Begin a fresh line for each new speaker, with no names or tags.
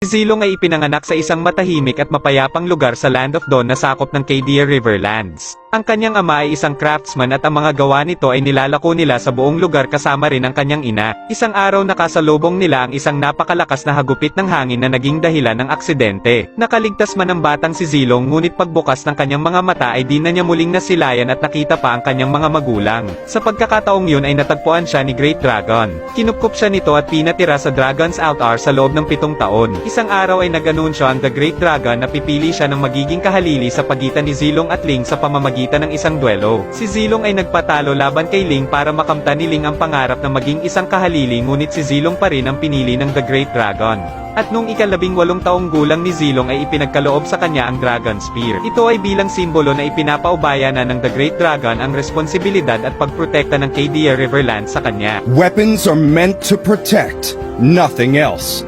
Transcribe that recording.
Si Zilong ay ipinanganak sa isang matahimik at mapayapang lugar sa Land of Dawn na sakop ng Cadia Riverlands. Ang kanyang ama ay isang craftsman at ang mga gawa nito ay nilalako nila sa buong lugar kasama rin ang kanyang ina. Isang araw nakasalubong nila ang isang napakalakas na hagupit ng hangin na naging dahilan ng aksidente. Nakaligtas man ang batang si Zilong ngunit pagbukas ng kanyang mga mata ay di na niya muling nasilayan at nakita pa ang kanyang mga magulang. Sa pagkakataong yun ay natagpuan siya ni Great Dragon. Kinupkup siya nito at pinatira sa Dragon's Altar sa loob ng 7 taon. Isang araw ay nag-anunsyo ang The Great Dragon na pipili siya ng magiging kahalili sa pagitan ni Zilong at Ling sa pamamagitan ng isang duelo. Si Zilong ay nagpatalo laban kay Ling para makamtan ni Ling ang pangarap na maging isang kahalili ngunit si Zilong pa rin ang pinili ng The Great Dragon. At nung ika-18 taong gulang ni Zilong ay ipinagkaloob sa kanya ang Dragon Spear. Ito ay bilang simbolo na ipinapaubaya na ng The Great Dragon ang responsibilidad at pagprotekta ng Cadia Riverlands sa kanya.
Weapons are meant to protect, nothing else.